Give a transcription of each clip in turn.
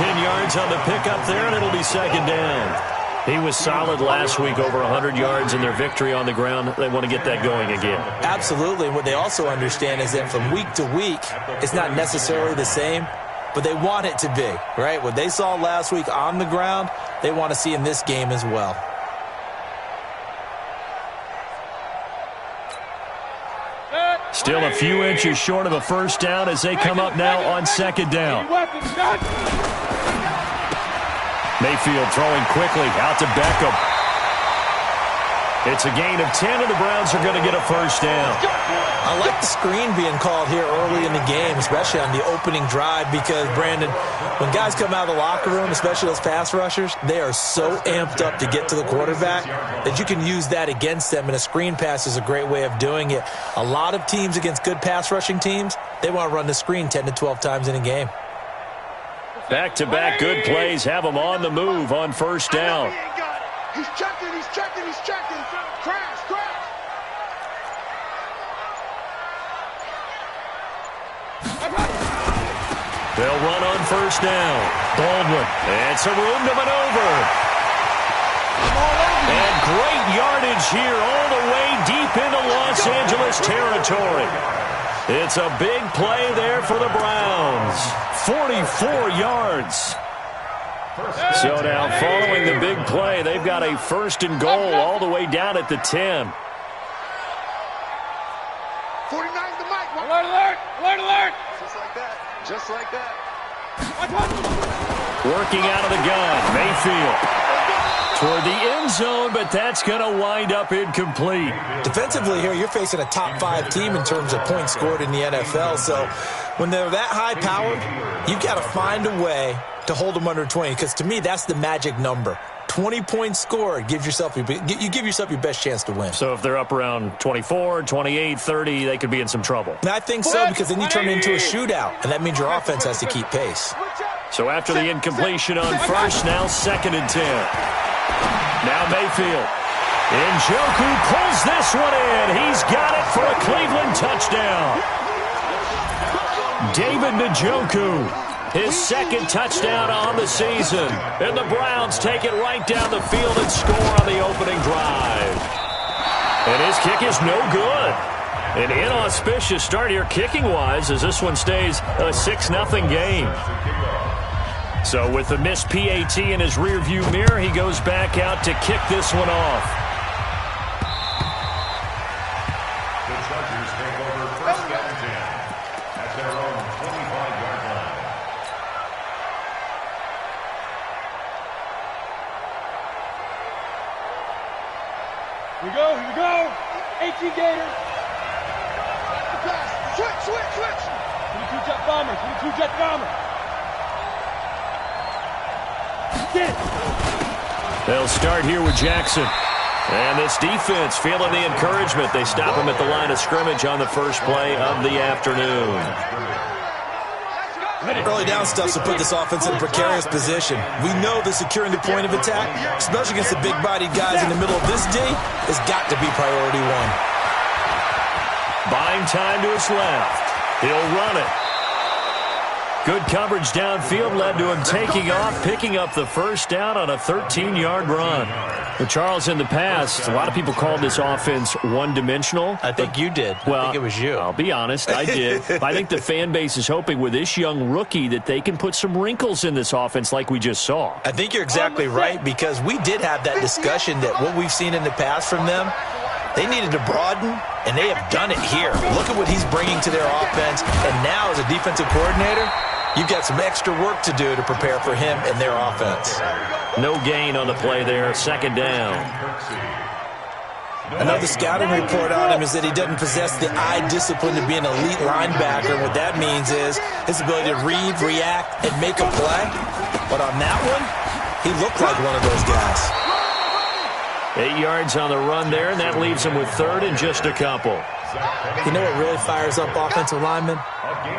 10 yards on the pickup there, and it'll be second down. He was solid last week, over 100 yards in their victory on the ground. They want to get that going again. Absolutely. What they also understand is that from week to week, it's not necessarily the same, but they want it to be, right? What they saw last week on the ground, they want to see in this game as well. Still a few inches short of a first down as they come up now on second down. Mayfield throwing quickly out to Beckham. It's a gain of 10, and the Browns are going to get a first down. I like the screen being called here early in the game, especially on the opening drive, because, Brandon, when guys come out of the locker room, especially those pass rushers, they are so amped up to get to the quarterback that you can use that against them, and a screen pass is a great way of doing it. A lot of teams against good pass rushing teams, they want to run the screen 10 to 12 times in a game. Back-to-back good plays have them on the move on first down. He's checking. Crash. They'll run on first down. Baldwin. It's a room to maneuver. And great yardage here all the way deep into Los Angeles territory. It's a big play there for the Browns. 44 yards. So now following the big play, they've got a first and goal all the way down at the 10. 49 to Mike. Alert! Just like that. Working out of the gun, Mayfield. Toward the end zone, but that's going to wind up incomplete. Defensively here, you're facing a top-5 team in terms of points scored in the NFL. So when they're that high-powered, you've got to find a way to hold them under 20, because to me, that's the magic number. 20 points scored, you give yourself your best chance to win. So if they're up around 24, 28, 30, they could be in some trouble. And I think so, because then you turn it into a shootout, and that means your offense has to keep pace. So after the incompletion on first, now second and 10. Now Mayfield. Njoku pulls this one in. He's got it for a Cleveland touchdown. David Njoku. His second touchdown on the season. And the Browns take it right down the field and score on the opening drive. And his kick is no good. An inauspicious start here kicking-wise as this one stays a 6-0 game. So with the missed PAT in his rearview mirror, he goes back out to kick this one off. The Chargers take over first down and 10 at their own 25-yard line. Here we go. 18 Gators. Switch. 22 Jet Bombers. They'll start here with Jackson. And this defense feeling the encouragement. They stop him at the line of scrimmage on the first play of the afternoon. Early down stuff to put this offense in a precarious position. We know that securing the point of attack, especially against the big-bodied guys in the middle of this D, has got to be priority one. Buying time to his left. He'll run it. Good coverage downfield led to him taking off, picking up the first down on a 13-yard run. Well, Charles, in the past, a lot of people called this offense one-dimensional. I think you did. Well, I think it was you. I'll be honest, I did. I think the fan base is hoping with this young rookie that they can put some wrinkles in this offense like we just saw. I think you're exactly right, because we did have that discussion that what we've seen in the past from them, they needed to broaden, and they have done it here. Look at what he's bringing to their offense, and now as a defensive coordinator, you've got some extra work to do to prepare for him and their offense. No gain on the play there, second down. Another scouting report on him is that he doesn't possess the eye discipline to be an elite linebacker. And what that means is his ability to read, react, and make a play. But on that one, he looked like one of those guys. 8 yards on the run there, and that leaves him with third and just a couple. You know what really fires up offensive linemen?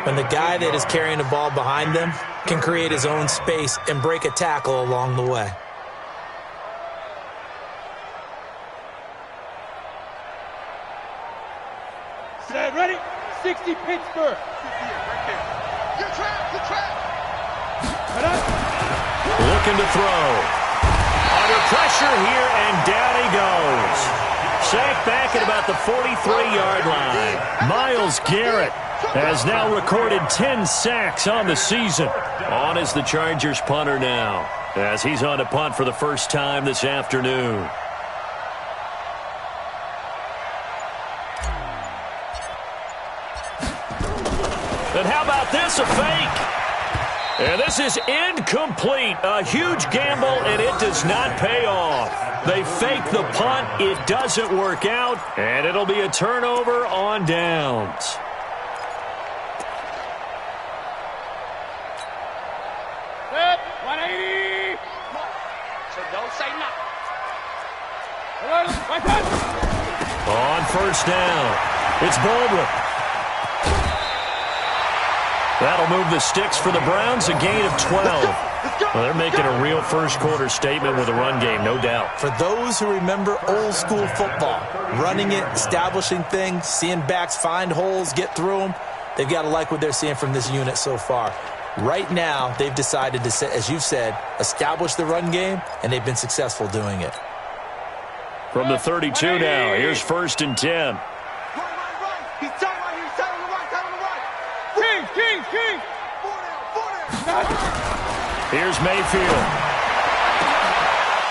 When the guy that is carrying the ball behind them can create his own space and break a tackle along the way. Set, ready? 60 Pittsburgh. Good trap. Cut up. looking to throw. Under pressure here, and down he goes. Sacked back at about the 43-yard line. Myles Garrett has now recorded 10 sacks on the season. On is the Chargers punter now, as he's on to punt for the first time this afternoon. And how about this, a fake? And this is incomplete. A huge gamble, and it does not pay off. They fake the punt. It doesn't work out, and it'll be a turnover on downs. Set, 180. So don't say nothing. Right touch. On first down, it's Baldwin. That'll move the sticks for the Browns, a gain of 12. Well, they're making a real first-quarter statement with a run game, no doubt. For those who remember old-school football, running it, establishing things, seeing backs find holes, get through them, they've got to like what they're seeing from this unit so far. Right now, they've decided to, as you've said, establish the run game, and they've been successful doing it. From the 32 now, here's 1st and 10. He's tight right here. He's tight on the right. Tight on the right. King. Four down. Here's Mayfield.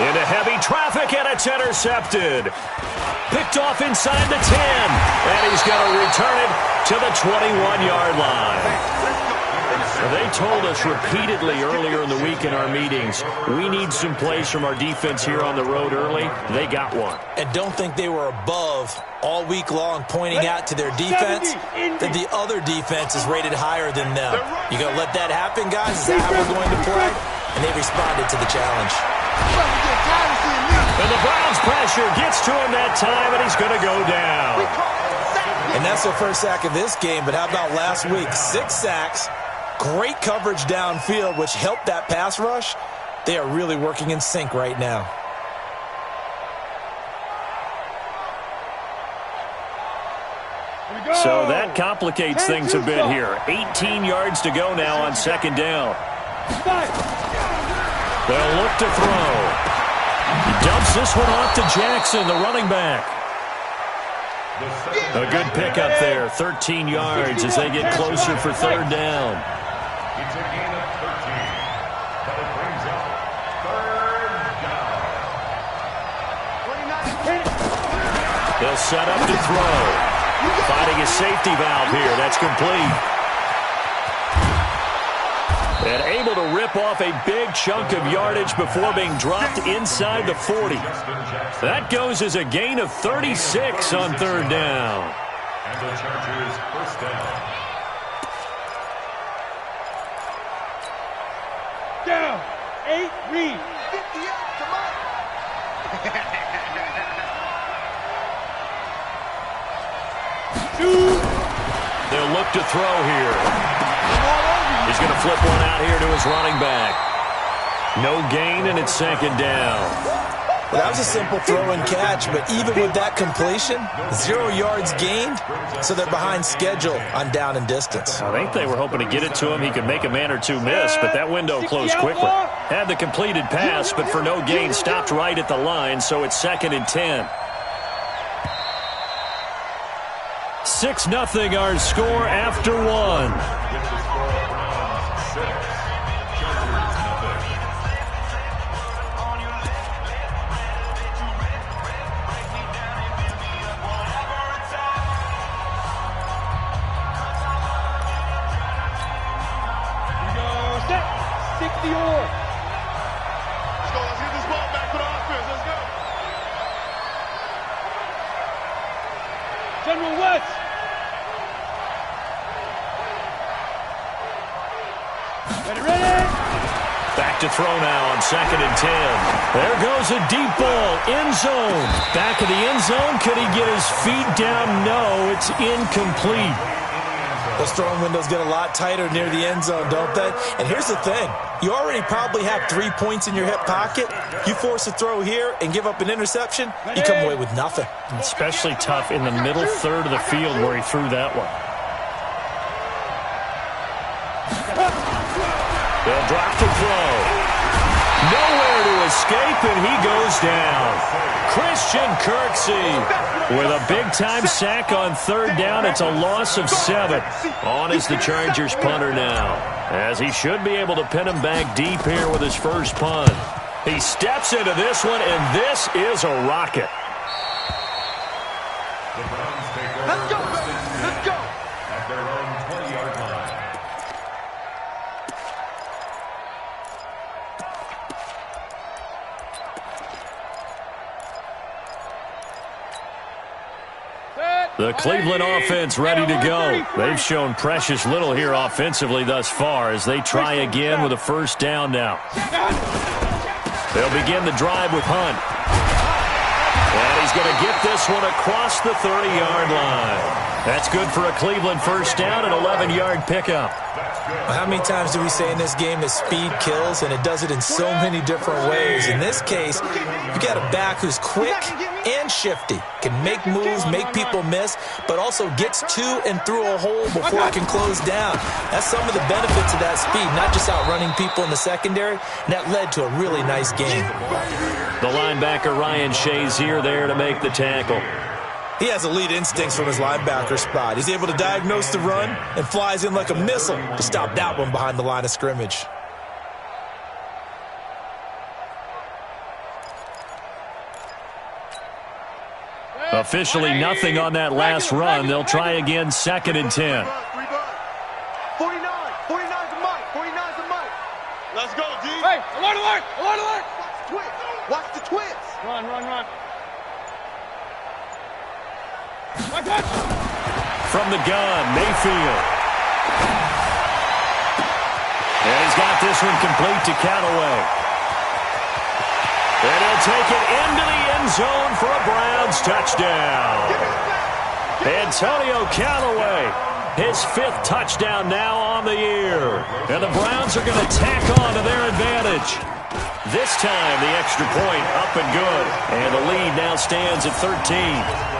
Into heavy traffic, and it's intercepted. Picked off inside the 10, and he's going to return it to the 21-yard line. They told us repeatedly earlier in the week in our meetings, we need some plays from our defense here on the road early. They got one. And don't think they were above all week long pointing out to their defense that the other defense is rated higher than them. You going to let that happen, guys? Is that how we're going to play? And they responded to the challenge. And the Browns pressure gets to him that time, and he's going to go down. And that's their first sack of this game, but how about last week? 6 sacks. Great coverage downfield, which helped that pass rush. They are really working in sync right now. So that complicates things a bit here. 18 yards to go now on 2nd down. They'll look to throw. He dumps this one off to Jackson, the running back. A good pickup there, 13 yards as they get closer for 3rd down. It's a gain of 13, but it brings up 3rd down. They'll set up to throw. Finding a safety valve here. That's complete. And able to rip off a big chunk of yardage before being dropped inside the 40. That goes as a gain of 36 on 3rd down. And the Chargers 1st down. Down. 8, read. 58, come on. They'll look to throw here. He's going to flip one out here to his running back. No gain, and it's 2nd down. Well, that was a simple throw and catch, but even with that completion, 0 yards gained, so they're behind schedule on down and distance. I think they were hoping to get it to him. He could make a man or two miss, but that window closed quickly. Had the completed pass, but for no gain, stopped right at the line, so it's 2nd and 10. 6-0 our score after 1. General West. Ready. Back to throw now on 2nd and 10. There goes a deep ball, end zone. Back of the end zone. Could he get his feet down? No, it's incomplete. Those throwing windows get a lot tighter near the end zone, don't they? And here's the thing. You already probably have 3 points in your hip pocket. You force a throw here and give up an interception, you come away with nothing. Especially tough in the middle third of the field where he threw that one. They'll drop to throw. escape, and he goes down. Christian Kirksey with a big-time sack on third down. It's a loss of 7. On is the Chargers punter now, as he should be able to pin him back deep here with his first punt. He steps into this one, and this is a rocket. The Browns take over. Let's go, let's go. At their own 20-yard line. The Cleveland offense ready to go. They've shown precious little here offensively thus far as they try again with a first down now. They'll begin the drive with Hunt. And he's going to get this one across the 30-yard line. That's good for a Cleveland first down, an 11-yard pickup. How many times do we say in this game that speed kills, and it does it in so many different ways? In this case, you got a back who's quick and shifty, can make moves, make people miss, but also gets to and through a hole before it can close down. That's some of the benefits of that speed, not just outrunning people in the secondary, and that led to a really nice game. The linebacker Ryan Shazier there to make the tackle. He has elite instincts from his linebacker spot. He's able to diagnose the run and flies in like a missile to stop that one behind the line of scrimmage. Officially nothing on that last run. They'll try again, 2nd and 10. 49 is a Mike. 49 is a Mike. Let's go, D. Hey, alert! Watch the twist. Run. From the gun, Mayfield. And he's got this one complete to Callaway. And he'll take it into the end zone for a Browns touchdown. Antonio Callaway, his 5th touchdown now on the year. And the Browns are going to tack on to their advantage. This time, the extra point up and good. And the lead now stands at 13.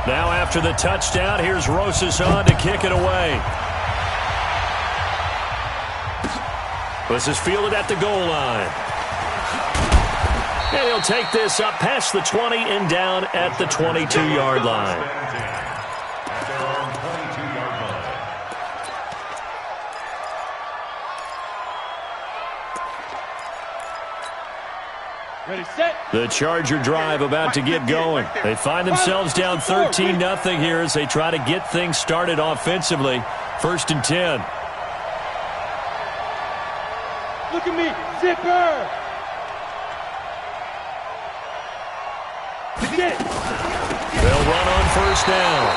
Now after the touchdown, here's Rosas on to kick it away. This is fielded at the goal line. And he'll take this up past the 20 and down at the 22-yard line. At their own 22-yard line. Ready, set. The Charger drive about to get going. They find themselves down 13-0 here as they try to get things started offensively. 1st and 10. Look at me, zipper. They'll run on first down.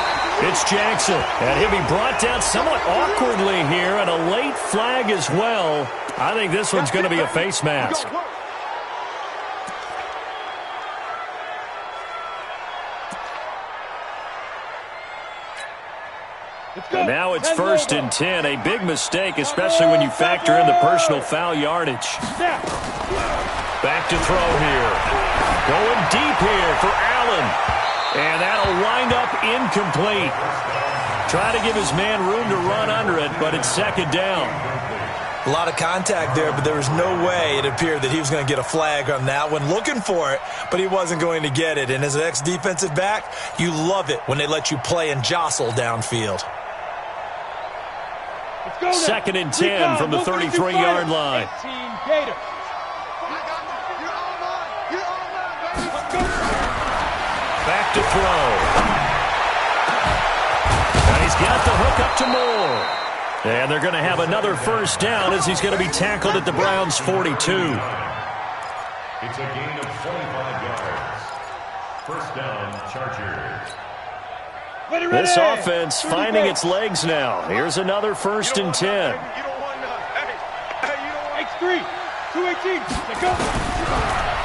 It's Jackson, and he'll be brought down somewhat awkwardly here, and a late flag as well. I think this one's going to be a face mask. And now it's 1st and 10, a big mistake, especially when you factor in the personal foul yardage. Back to throw here. Going deep here for Allen. And that'll wind up incomplete. Try to give his man room to run under it, but it's 2nd down. A lot of contact there, but there was no way it appeared that he was going to get a flag on that one. Looking for it, but he wasn't going to get it. And as an ex-defensive back, you love it when they let you play and jostle downfield. 2nd and 10 from the 33-yard line. Back to throw. And he's got the hook up to Moore. And they're going to have another first down as he's going to be tackled at the Browns' 42. It's a gain of 25 yards. First down, Chargers. This offense finding its legs now. Here's another 1st and 10. X3, 218, go.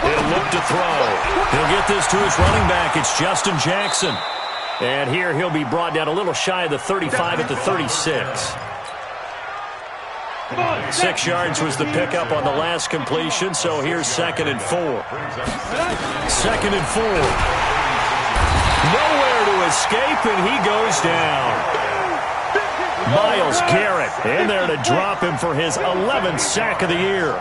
He'll look to throw. He'll get this to his running back. It's Justin Jackson. And here he'll be brought down a little shy of the 35 at the 36. 6 yards was the pickup on the last completion, so here's 2nd and 4. 2nd and 4. Nowhere to escape, and he goes down. Myles Garrett it. In there to drop him for his 11th sack of the year.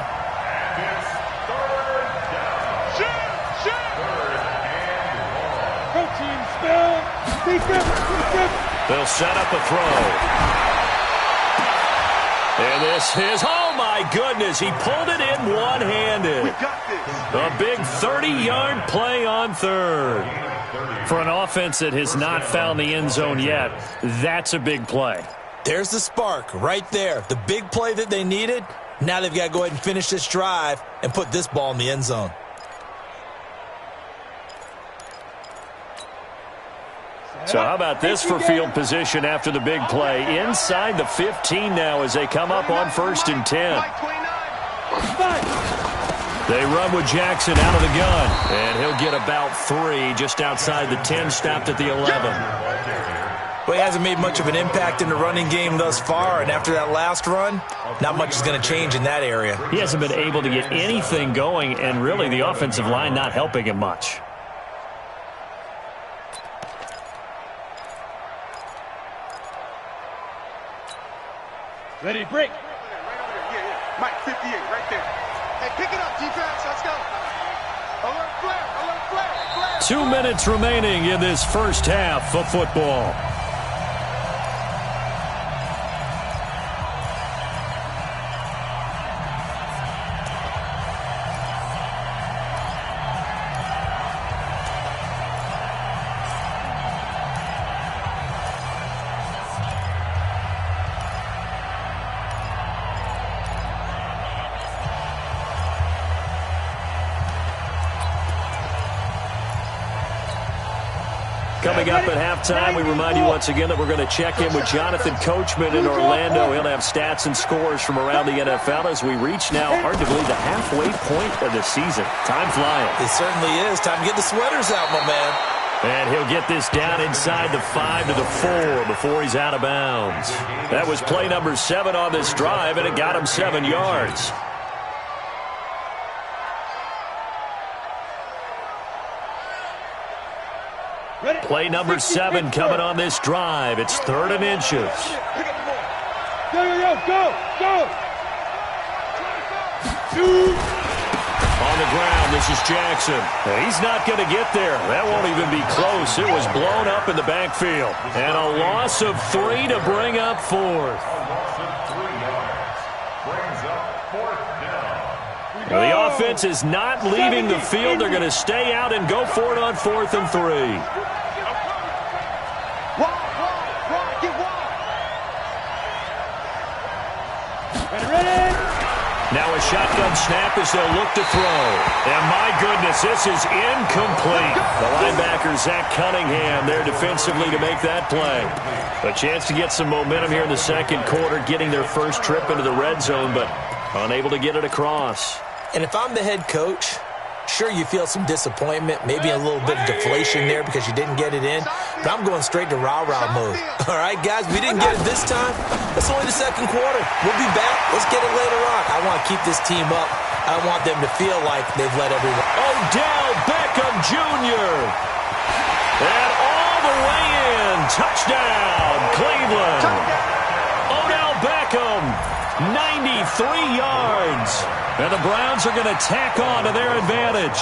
They'll set up a throw. And this is, oh my goodness, he pulled it in one-handed. A big 30-yard play on third. For an offense that has not found the end zone yet, that's a big play. There's the spark right there. The big play that they needed. Now they've got to go ahead and finish this drive and put this ball in the end zone. So how about this for field position after the big play? Inside the 15 now as they come up on 1st and 10. They run with Jackson out of the gun. And he'll get about 3 just outside the 10, stopped at the 11. Well, he hasn't made much of an impact in the running game thus far, and after that last run, not much is going to change in that area. He hasn't been able to get anything going, and really the offensive line not helping him much. Ready, break. Right over there. Yeah. Mike, 58, right there. Hey, pick it up, defense. Let's go. Alert flare, alert flare, flare. 2 minutes remaining in this first half of football. Coming up at halftime, we remind you once again that we're going to check in with Jonathan Coachman in Orlando. He'll have stats and scores from around the NFL as we reach now, hard to believe, the halfway point of the season. Time flying. It certainly is. Time to get the sweaters out, my man. And he'll get this down inside the 5 to the 4 before he's out of bounds. That was play number 7 on this drive, and it got him 7 yards. Play number 7 coming on this drive. It's 3rd and inches. Go. On the ground, this is Jackson. He's not going to get there. That won't even be close. It was blown up in the backfield. And a loss of 3 to bring up 4th. The offense is not leaving the field. They're going to stay out and go for it on 4th and 3. Now a shotgun snap as they'll look to throw. And my goodness, this is incomplete. The linebacker, Zach Cunningham, there defensively to make that play. A chance to get some momentum here in the second quarter, getting their first trip into the red zone, but unable to get it across. And if I'm the head coach, sure, you feel some disappointment, maybe a little bit of deflation there because you didn't get it in, but I'm going straight to rah-rah mode. All right, guys, we didn't get it this time. It's only the second quarter. We'll be back. Let's get it later on. I want to keep this team up. I want them to feel like they've let everyone. Odell Beckham Jr. And all the way in. Touchdown, Cleveland. Odell Beckham, 93 yards. And the Browns are going to tack on to their advantage.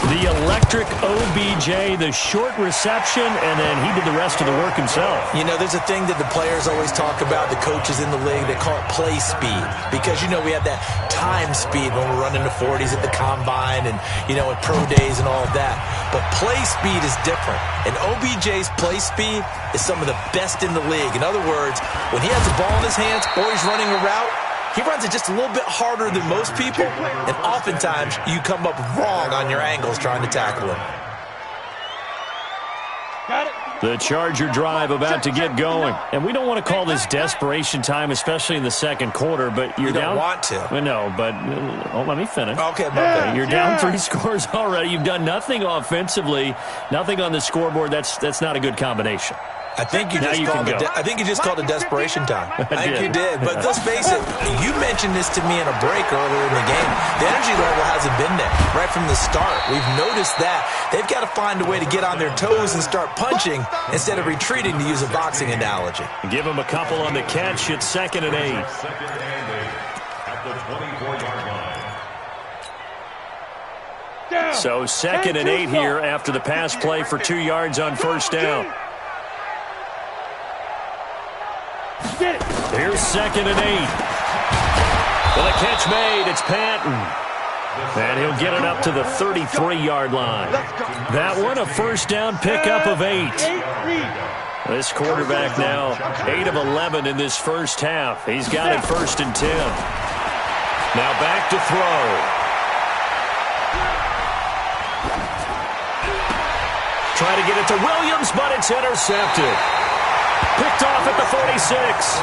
The electric OBJ, the short reception, and then he did the rest of the work himself. You know, there's a thing that the players always talk about, the coaches in the league, they call it play speed. Because, you know, we have that time speed when we're running the 40s at the combine and, you know, at pro days and all of that. But play speed is different. And OBJ's play speed is some of the best in the league. In other words, when he has the ball in his hands or he's running a route, he runs it just a little bit harder than most people, and oftentimes you come up wrong on your angles trying to tackle him. Got it. The Charger drive about to get going. And we don't want to call this desperation time, especially in the second quarter, but you're You down. don't want to. Well, no, but let me finish. Okay, okay. You're down 3 scores already. You've done nothing offensively, nothing on the scoreboard. That's not a good combination. I think you just called it desperation time. I think you did. But let's face it, you mentioned this to me in a break earlier in the game. The energy level hasn't been there right from the start. We've noticed that. They've got to find a way to get on their toes and start punching instead of retreating, to use a boxing analogy. Give them a couple on the catch. It's 2nd and 8. Second and 8 at the 24-yard line. So 2nd and 8 here after the pass play for 2 yards on first down. Here's 2nd and 8. With a catch made, it's Patton. And he'll get it up to the 33-yard line. That one, a first down pickup of 8. This quarterback now 8 of 11 in this first half. He's got it 1st and 10. Now back to throw. Try to get it to Williams, but it's intercepted. Picked off at the 46.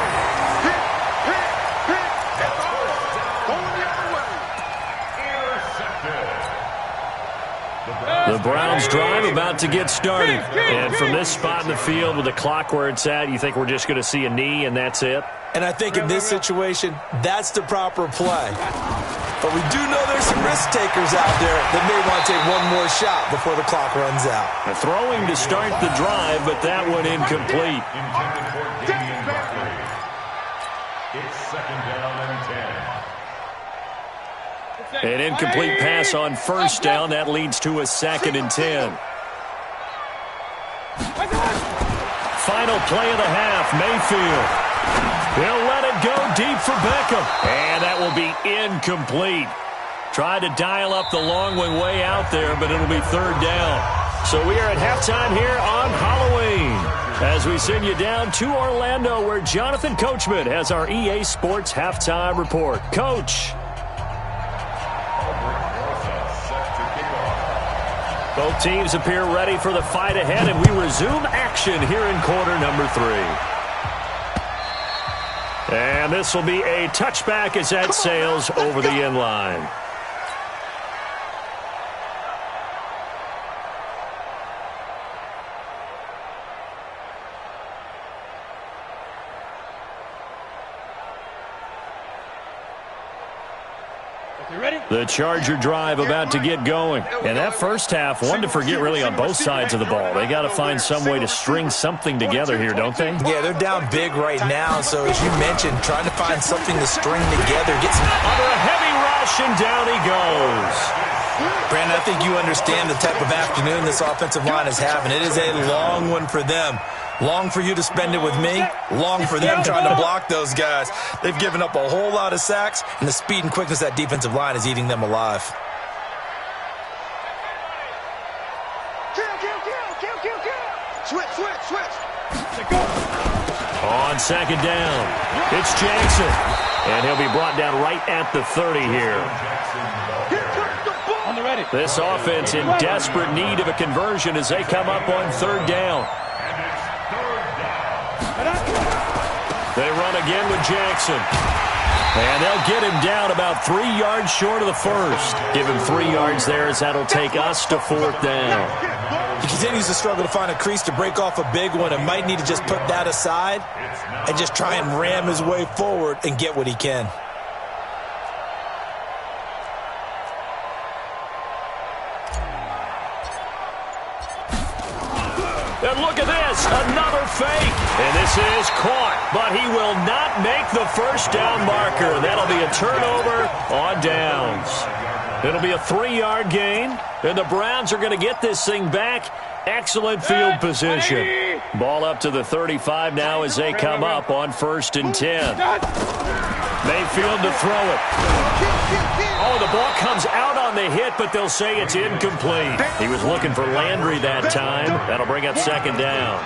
The Browns drive about to get started. And from this spot in the field with the clock where it's at, you think we're just going to see a knee and that's it? And I think in this situation, that's the proper play. But we do know there's some risk takers out there that may want to take one more shot before the clock runs out. A throwing to start the drive, but that one incomplete. Intended for Damian Buckley. It's 2nd down and 10. An incomplete pass on first down. That leads to a 2nd and 10. Final play of the half, Mayfield. He'll let it go deep for Beckham. And that will be incomplete. Tried to dial up the long one way out there, but it'll be 3rd down. So we are at halftime here on Halloween as we send you down to Orlando where Jonathan Coachman has our EA Sports halftime report. Coach. Both teams appear ready for the fight ahead, and we resume action here in quarter number 3. And this will be a touchback as that sails over the end line. The Charger drive about to get going. And that first half, one to forget really on both sides of the ball. They got to find some way to string something together here, don't they? Yeah, they're down big right now. So as you mentioned, trying to find something to string together. Get some under a heavy rush, and down he goes. Brandon, I think you understand the type of afternoon this offensive line is having. It is a long one for them. Long for you to spend it with me. Long for them trying to block those guys. They've given up a whole lot of sacks, and the speed and quickness of that defensive line is eating them alive. Switch. On 2nd down, it's Jackson. And he'll be brought down right at the 30 here. This offense in desperate need of a conversion as they come up on 3rd down. They run again with Jackson. And they'll get him down about 3 yards short of the first. Give him 3 yards there as that'll take us to 4th down. He continues to struggle to find a crease to break off a big one and might need to just put that aside and just try and ram his way forward and get what he can. And look at this, another fake. And this is caught, but he will not make the first down marker. That'll be a turnover on downs. It'll be a 3-yard gain, and the Browns are going to get this thing back. Excellent field position. Ball up to the 35 now as they come up on 1st and 10. Mayfield to throw it. Oh, the ball comes out on the hit, but they'll say it's incomplete. He was looking for Landry that time. That'll bring up 2nd down.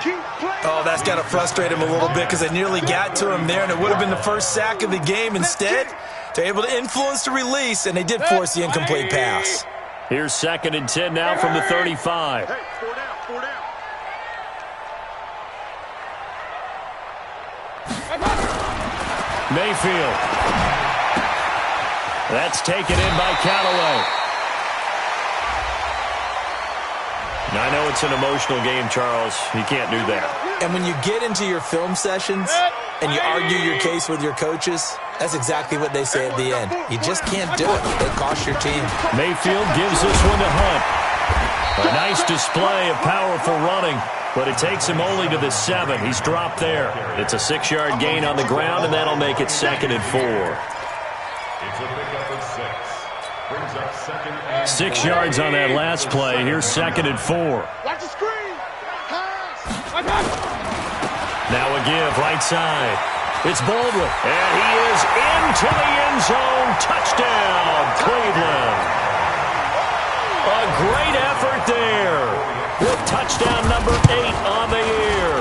Oh, that's got to frustrate him a little bit because they nearly got to him there, and it would have been the first sack of the game. Instead, they're able to influence the release, and they did force the incomplete pass. Here's 2nd and 10 now from the 35. Hey, 4 down. Mayfield. That's taken in by Callaway. I know it's an emotional game, Charles. You can't do that. And when you get into your film sessions and you argue your case with your coaches, that's exactly what they say at the end. You just can't do it. They cost your team. Mayfield gives this one to Hunt. A nice display of powerful running, but it takes him only to the 7. He's dropped there. It's a 6-yard gain on the ground, and that'll make it 2nd and 4. It's a pickup of 6. Brings up 2nd and 6 yards on that last play. Here's 2nd and 4. Watch the screen. Pass. Now a give, right side. It's Baldwin, and he is into the end zone. Touchdown, Cleveland. A great effort there with touchdown number 8 on the year.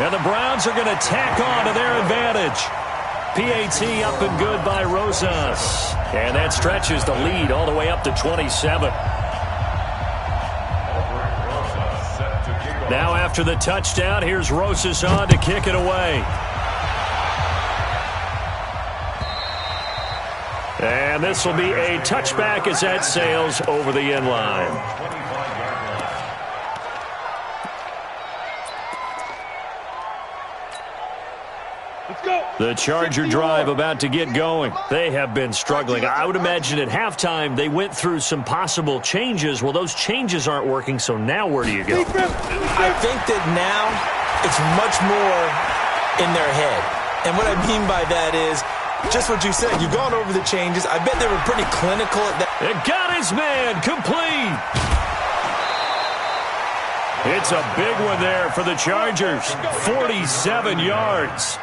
And the Browns are going to tack on to their advantage. PAT up and good by Rosas. And that stretches the lead all the way up to 27. Now after the touchdown, here's Rosas on to kick it away. And this will be a touchback as that sails over the end line. Let's go. The Charger drive about to get going. They have been struggling. I would imagine at halftime they went through some possible changes. Well, those changes aren't working, so now where do you go? I think that now it's much more in their head. And what I mean by that is just what you said. You've gone over the changes. I bet they were pretty clinical at that. It got his man complete. It's a big one there for the Chargers. 47 yards.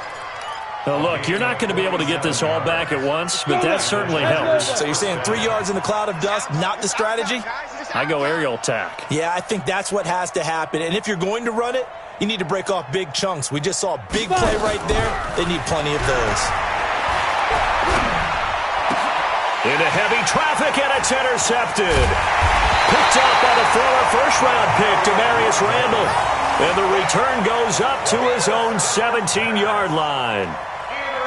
Now, look, you're not going to be able to get this all back at once, but that certainly helps. So you're saying 3 yards in the cloud of dust, not the strategy? I go aerial attack. Yeah, I think that's what has to happen. And if you're going to run it, you need to break off big chunks. We just saw a big play right there. They need plenty of those. Into heavy traffic, and it's intercepted. Picked up by the former first-round pick, Demarius Randall. And the return goes up to his own 17-yard line.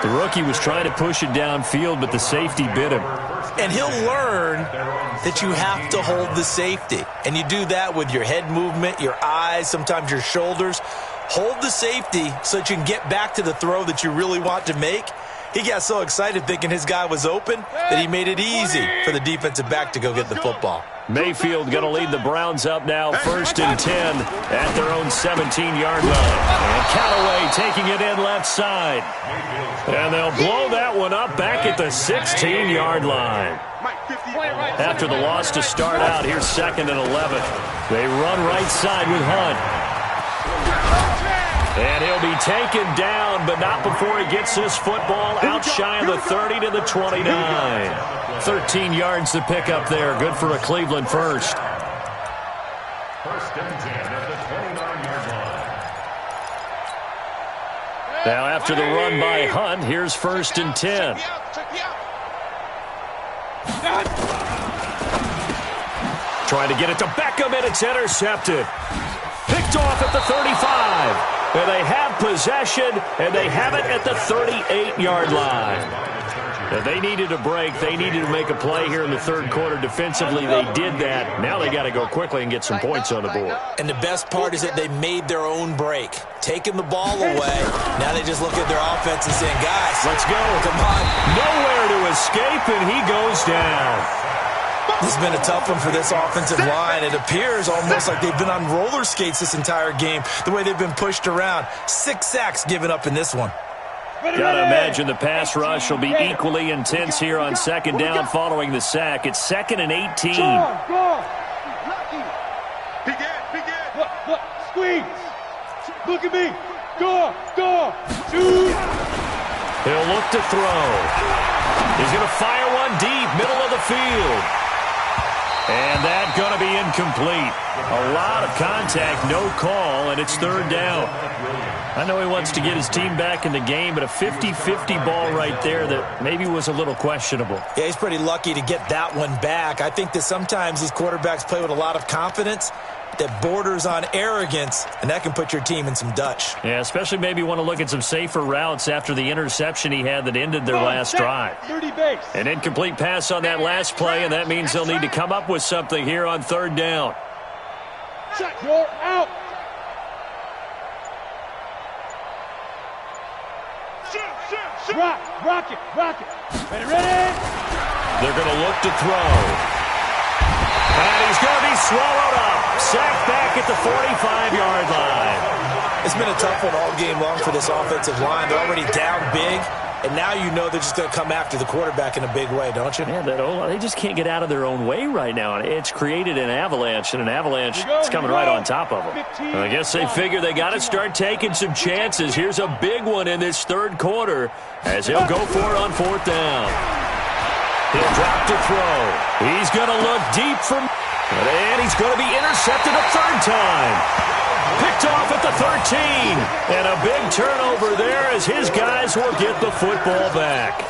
The rookie was trying to push it downfield, but the safety bit him. And he'll learn that you have to hold the safety. And you do that with your head movement, your eyes, sometimes your shoulders. Hold the safety so that you can get back to the throw that you really want to make. He got so excited thinking his guy was open that he made it easy for the defensive back to go get the football. Mayfield going to lead the Browns up now, 1st and 10 at their own 17-yard line. And Callaway taking it in left side. And they'll blow that one up back at the 16-yard line. After the loss to start out, here's 2nd and 11. They run right side with Hunt. And he'll be taken down, but not before he gets this football out shy of the 30 to the 29. 13 yards to pick up there. Good for a Cleveland first. 1st and 10 at the 29-yard line. Now after the run by Hunt, here's 1st and 10. Trying to get it to Beckham, and it's intercepted. Picked off at the 35. And they have possession, and they have it at the 38-yard line. Now they needed a break. They needed to make a play here in the third quarter defensively. They did that. Now they got to go quickly and get some points on the board. And the best part is that they made their own break. Taking the ball away. Now they just look at their offense and saying, guys, let's go. Come on. Nowhere to escape, and he goes down. This has been a tough one for this offensive line. It appears almost like they've been on roller skates this entire game, the way they've been pushed around. 6 sacks given up in this one. Got to imagine the pass rush will be equally intense here on 2nd down following the sack. It's 2nd and 18. Look, squeeze. Look at me. Go, shoot. He'll look to throw. He's going to fire one deep, middle of the field. And that's going to be incomplete. A lot of contact, no call, and it's 3rd down. I know he wants to get his team back in the game, but a 50-50 ball right there that maybe was a little questionable. Yeah, he's pretty lucky to get that one back. I think that sometimes these quarterbacks play with a lot of confidence that borders on arrogance, and that can put your team in some Dutch. Yeah, especially maybe want to look at some safer routes after the interception he had that ended their last drive. 30 base. An incomplete pass on that last play, and that means they'll need to come up with something here on 3rd down. You're out. Rock it. Ready. They're going to look to throw. And he's going to be swallowed up. Sacked back at the 45-yard line. It's been a tough one all game long for this offensive line. They're already down big, and now you know they're just going to come after the quarterback in a big way, don't you? Yeah, they just can't get out of their own way right now. It's created an avalanche, and an avalanche is coming right on top of them. I guess they figure they got to start taking some chances. Here's a big one in this third quarter as he'll go for it on fourth down. He'll drop to throw. He's going to look deep from... And he's going to be intercepted a third time. Picked off at the 13. And a big turnover there as his guys will get the football back.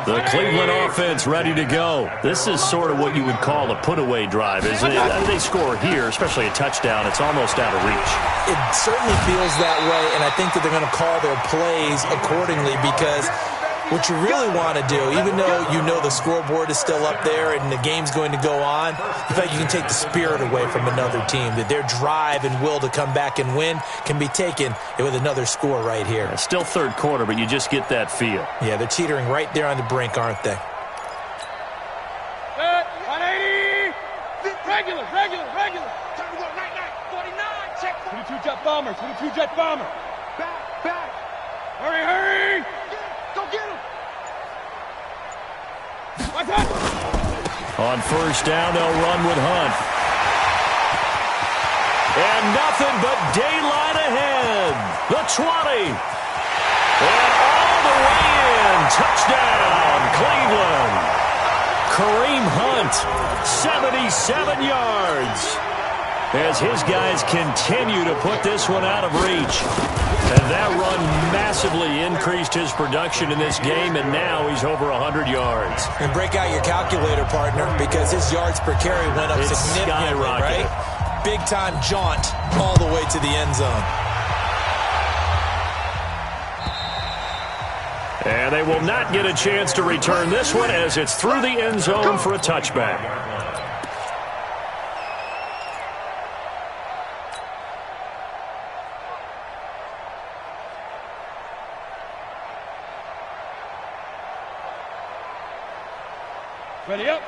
The Cleveland offense ready to go. This is sort of what you would call a put-away drive, isn't it? They score here, especially a touchdown. It's almost out of reach. It certainly feels that way, and I think that they're going to call their plays accordingly because what you really want to do, even though you know the scoreboard is still up there and the game's going to go on, in fact, you can take the spirit away from another team. That their drive and will to come back and win can be taken with another score right here. It's still third quarter, but you just get that feel. Yeah, they're teetering right there on the brink, aren't they? 180. Regular. Time to go, night. 49, check. 22 jet bomber. Back. Hurry. Go get him. On first down, they'll run with Hunt. And nothing but daylight ahead. The 20. And all the way in. Touchdown, Cleveland. Kareem Hunt, 77 yards. As his guys continue to put this one out of reach. And that run massively increased his production in this game, and now he's over 100 yards. And break out your calculator, partner, because his yards per carry went up significantly, right? Big-time jaunt all the way to the end zone. And they will not get a chance to return this one as it's through the end zone for a touchback.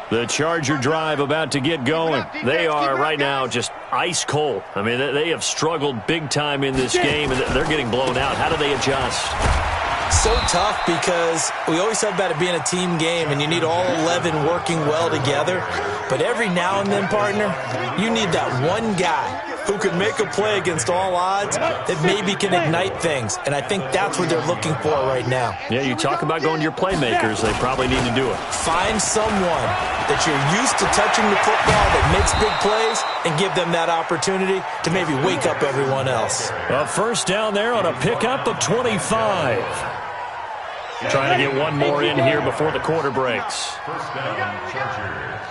The Charger drive about to get going. They are right now just ice cold. I mean, they have struggled big time in this game, and they're getting blown out. How do they adjust? So tough because we always talk about it being a team game, and you need all 11 working well together. But every now and then, partner, you need that one guy who can make a play against all odds that maybe can ignite things. And I think that's what they're looking for right now. Yeah, you talk about going to your playmakers. They probably need to do it. Find someone that you're used to touching the football that makes big plays and give them that opportunity to maybe wake up everyone else. A first down there on a pickup of 25. Trying to get one more in here before the quarter breaks. First down, Chargers.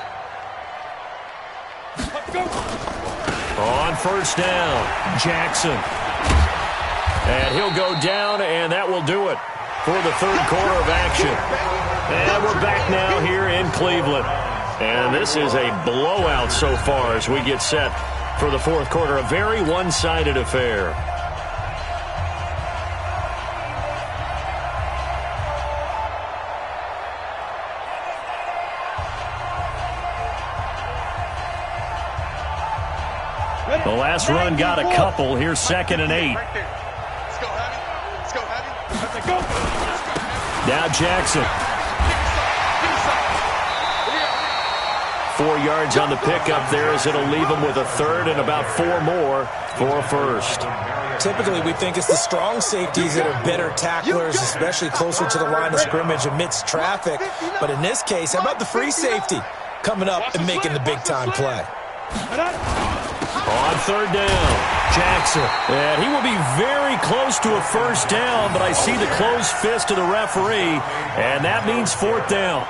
On first down, Jackson. And he'll go down, and that will do it for the third quarter of action. And we're back now here in Cleveland. And this is a blowout so far as we get set for the fourth quarter. A very one-sided affair. The last run got a couple. Here's 2nd and 8. Let's go, Hattie. Now Jackson. 4 yards on the pickup there as it'll leave him with a third and about 4 more for a first. Typically, we think it's the strong safeties that are better tacklers, especially closer to the line of scrimmage amidst traffic. But in this case, how about the free safety coming up and making the big-time play? On third down, Jackson. And he will be very close to a first down, but I see the closed fist of the referee, and that means fourth down.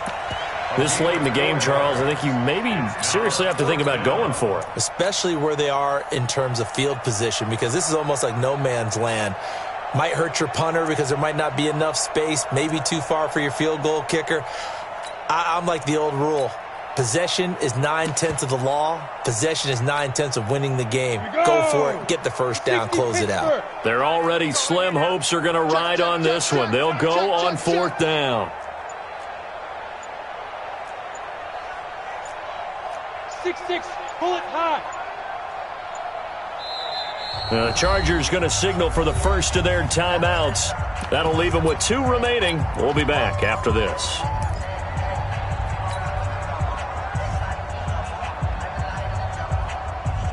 This late in the game, Charles, I think you maybe seriously have to think about going for it. Especially where they are in terms of field position, because this is almost like no man's land. Might hurt your punter because there might not be enough space, maybe too far for your field goal kicker. I'm like the old rule. Possession is 9/10 of the law. Possession is 9/10 of winning the game. Go for it. Get the first down. Close it out. Their already slim hopes are going to ride on this one. They'll go on 4th down. 6-6, pull it high. The Chargers going to signal for the first of their timeouts. That'll leave them with 2 remaining. We'll be back after this.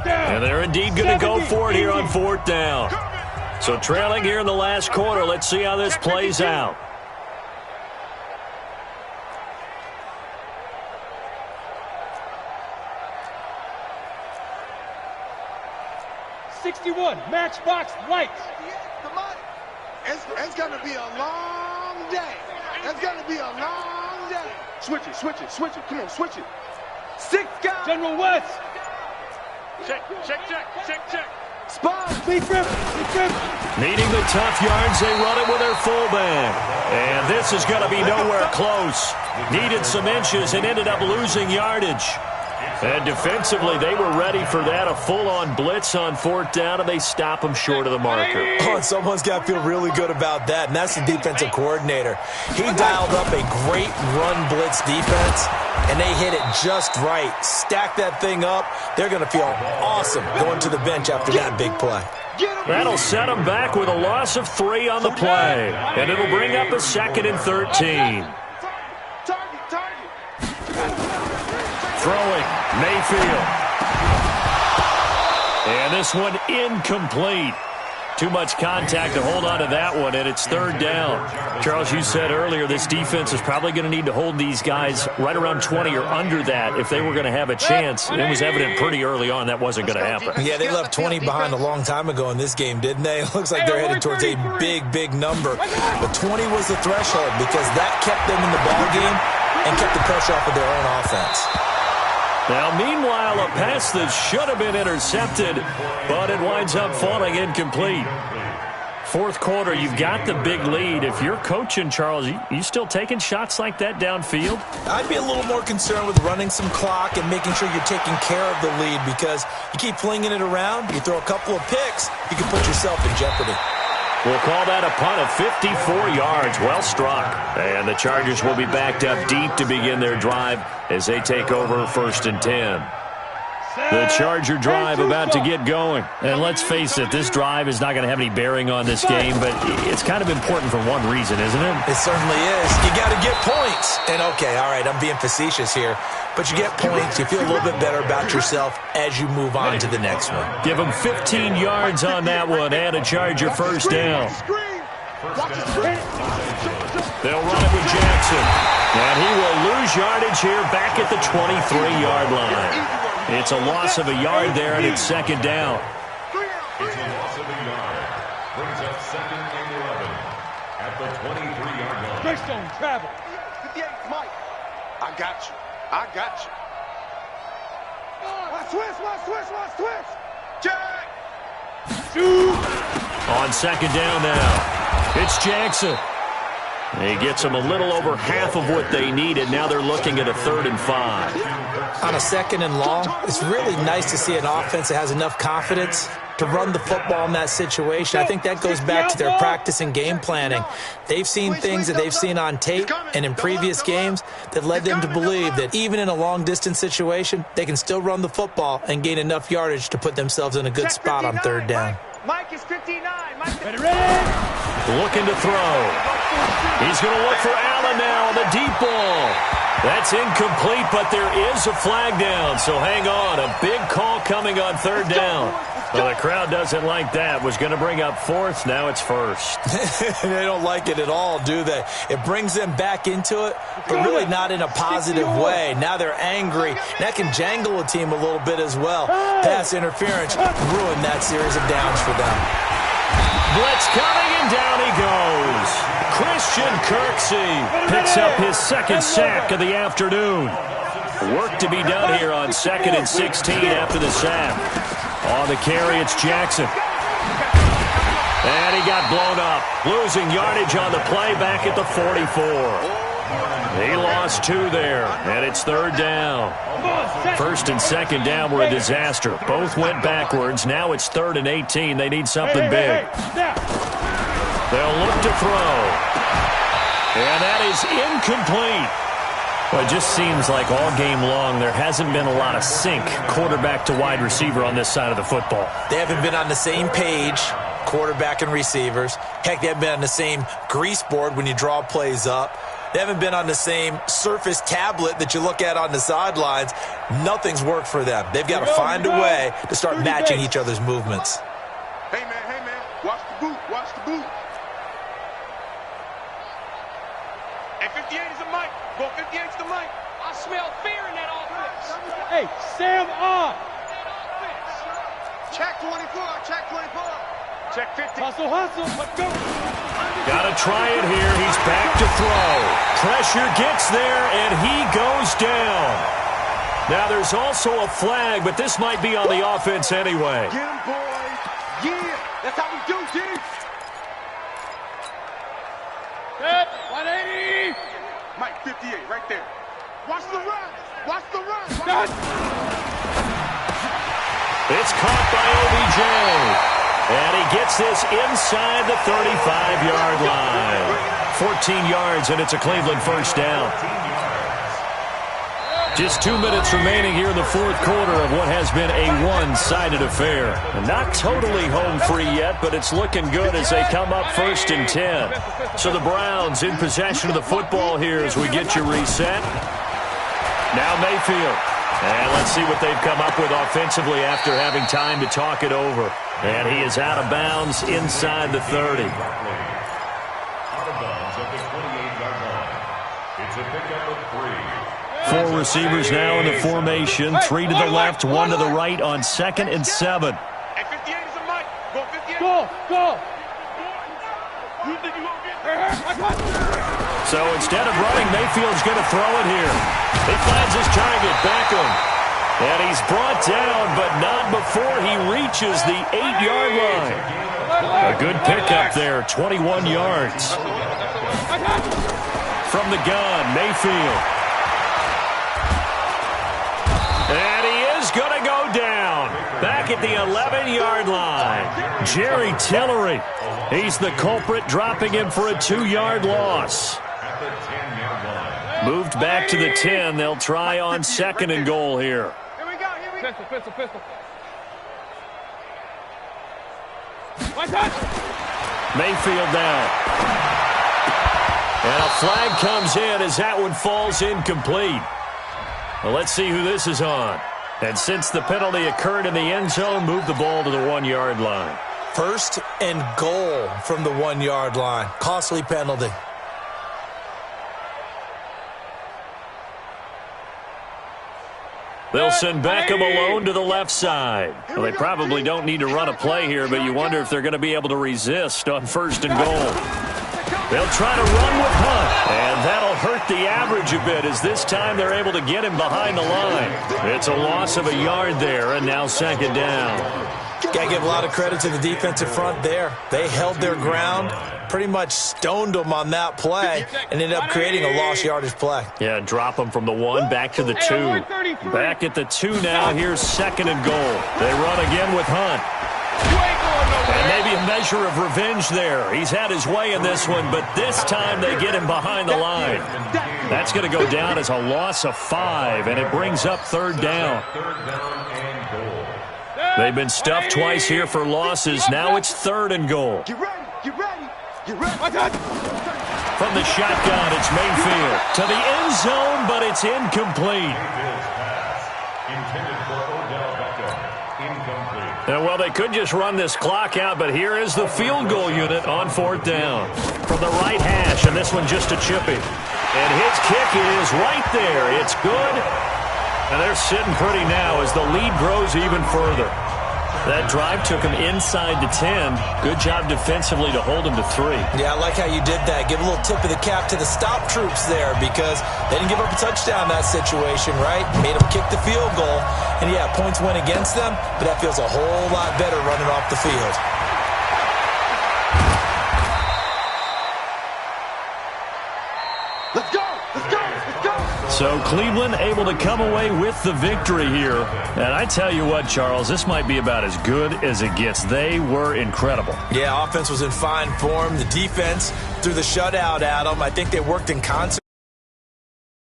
And they're indeed going to go for it here on 4th down. So trailing here in the last quarter. Let's see how this plays out. Matchbox lights. It's going to be a long day. It's going to be a long day. Switch it, switch it, switch it. Come on, switch it. 6 guys. General West. Check. Spot. Big rip. Needing the tough yards, they run it with their fullback. And this is going to be nowhere close. Needed some inches and ended up losing yardage. And defensively, they were ready for that, a full-on blitz on 4th down, and they stop them short of the marker. Oh, and someone's got to feel really good about that, and that's the defensive coordinator. He dialed up a great run blitz defense, and they hit it just right. Stack that thing up. They're going to feel awesome going to the bench after that big play. That'll set them back with a loss of 3 on the play, and it'll bring up a 2nd and 13. Throwing, Mayfield. And this one incomplete. Too much contact to hold on to that one, and it's 3rd down. Charles, you said earlier this defense is probably going to need to hold these guys right around 20 or under that if they were going to have a chance. It was evident pretty early on that wasn't going to happen. Yeah, they left 20 behind a long time ago in this game, didn't they? It looks like they're headed towards a big number. But 20 was the threshold because that kept them in the ballgame and kept the pressure off of their own offense. Now, meanwhile, a pass that should have been intercepted, but it winds up falling incomplete. 4th quarter, you've got the big lead. If you're coaching, Charles, you still taking shots like that downfield? I'd be a little more concerned with running some clock and making sure you're taking care of the lead because you keep flinging it around, you throw a couple of picks, you can put yourself in jeopardy. We'll call that a punt of 54 yards. Well struck. And the Chargers will be backed up deep to begin their drive as they take over 1st and 10. The Charger drive about to get going. And let's face it, this drive is not going to have any bearing on this game, but it's kind of important for one reason, isn't it? It certainly is. You got to get points. And okay, all right, I'm being facetious here. But you get points, you feel a little bit better about yourself as you move on to the next one. Give them 15 yards on that one and a Charger 1st down. They'll run it with Jackson. And he will lose yardage here back at the 23-yard line. It's a loss of a yard there, and it's 2nd down. It's a loss of a yard. Brings up 2nd and 11 at the 23-yard line. Greystone travel. 58, Mike. I got you. Watch twist. Jack. Shoot. On 2nd down now, it's Jackson. He gets them a little over half of what they needed. Now they're looking at a 3rd and 5. On a 2nd and long, it's really nice to see an offense that has enough confidence to run the football in that situation. I think that goes back to their practice and game planning. They've seen things that they've seen on tape and in previous games that led them to believe that even in a long-distance situation, they can still run the football and gain enough yardage to put themselves in a good spot on 3rd down. Mike is 59. Ready. Looking to throw. He's going to look for Allen now on the deep ball. That's incomplete, but there is a flag down, so hang on. A big call coming on 3rd down. Well, the crowd doesn't like that. Was going to bring up 4th. Now it's 1st. They don't like it at all, do they? It brings them back into it, but really not in a positive way. Now they're angry. That can jangle a team a little bit as well. Pass interference ruined that series of downs for them. Blitz coming, and down he goes. Christian Kirksey picks up his 2nd sack of the afternoon. Work to be done here on 2nd and 16 after the sack. On the carry, it's Jackson. And he got blown up, losing yardage on the play back at the 44. He lost 2 there, and it's 3rd down. 1st and 2nd down were a disaster. Both went backwards. Now it's 3rd and 18. They need something big. They'll look to throw. And that is incomplete. Well, it just seems like all game long there hasn't been a lot of sync quarterback to wide receiver on this side of the football. They haven't been on the same page, quarterback and receivers. Heck, they haven't been on the same grease board when you draw plays up. They haven't been on the same Surface tablet that you look at on the sidelines. Nothing's worked for them. They've got to find a way to start matching each other's movements. Hey, man, watch the boot, watch the boot. Hey, 58 is the mic. Go 58 is the mic. I smell fear in that offense. Hey, Sam on. Check 24, check 24. Check 50. Hustle, let's go. Got to try it here. He's back to throw. Pressure gets there, and he goes down. Now, there's also a flag, but this might be on the offense anyway. Get him, boys. Yeah, that's how we do, G. Set, 180. Mike 58, right there. Watch the run. Watch the run. It's caught by OBJ. And he gets this inside the 35-yard line. 14 yards, and it's a Cleveland 1st down. Just 2 minutes remaining here in the 4th quarter of what has been a one-sided affair. Not totally home free yet, but it's looking good as they come up 1st and 10. So the Browns in possession of the football here as we get you reset. Now Mayfield. And let's see what they've come up with offensively after having time to talk it over. And he is out of bounds inside the 30. Out of bounds at the 28-yard line. It's a pickup of 3. 4 receivers now in the formation. 3 to the left, 1 to the right on 2nd and 7. Hey, 58 is the mic. Go 58. Go. You think you gonna get there? So instead of running, Mayfield's going to throw it here. He finds his target, Beckham. And he's brought down, but not before he reaches the 8-yard line. A good pickup there, 21 yards. From the gun, Mayfield. And he is going to go down. Back at the 11-yard line. Jerry Tillery. He's the culprit, dropping him for a 2-yard loss. Moved back to the 10. They'll try on 2nd and goal here. Here we go. Pistol. Mayfield down. And a flag comes in as that one falls incomplete. Well, let's see who this is on. And since the penalty occurred in the end zone, move the ball to the 1-yard line. 1st and goal from the 1-yard line. Costly penalty. They'll send Beckham alone to the left side. Well, they probably don't need to run a play here, but you wonder if they're going to be able to resist on 1st and goal. They'll try to run with Hunt, and that'll hurt the average a bit as this time they're able to get him behind the line. It's a loss of a yard there, and now 2nd down. Got to give a lot of credit to the defensive front there. They held their ground, pretty much stoned them on that play, and ended up creating a lost yardage play. Yeah, drop them from the 1 back to the 2. Back at the 2 now. Here's 2nd and goal. They run again with Hunt. And maybe a measure of revenge there. He's had his way in this one, but this time they get him behind the line. That's going to go down as a loss of 5, and it brings up 3rd down. They've been stuffed twice here for losses. Now it's 3rd and goal. Get ready. From the shotgun, it's Mayfield. To the end zone, but it's incomplete. Intended for Odell Beckham. Incomplete. And, well, they could just run this clock out, but here is the field goal unit on 4th down. From the right hash, and this one just a chippy. And his kick is right there. It's good. And they're sitting pretty now as the lead grows even further. That drive took him inside the 10. Good job defensively to hold him to 3. Yeah, I like how you did that. Give a little tip of the cap to the stop troops there because they didn't give up a touchdown in that situation, right? Made them kick the field goal. And, yeah, points went against them, but that feels a whole lot better running off the field. Let's go. So Cleveland able to come away with the victory here. And I tell you what, Charles, this might be about as good as it gets. They were incredible. Yeah, offense was in fine form. The defense threw the shutout at them. I think they worked in concert.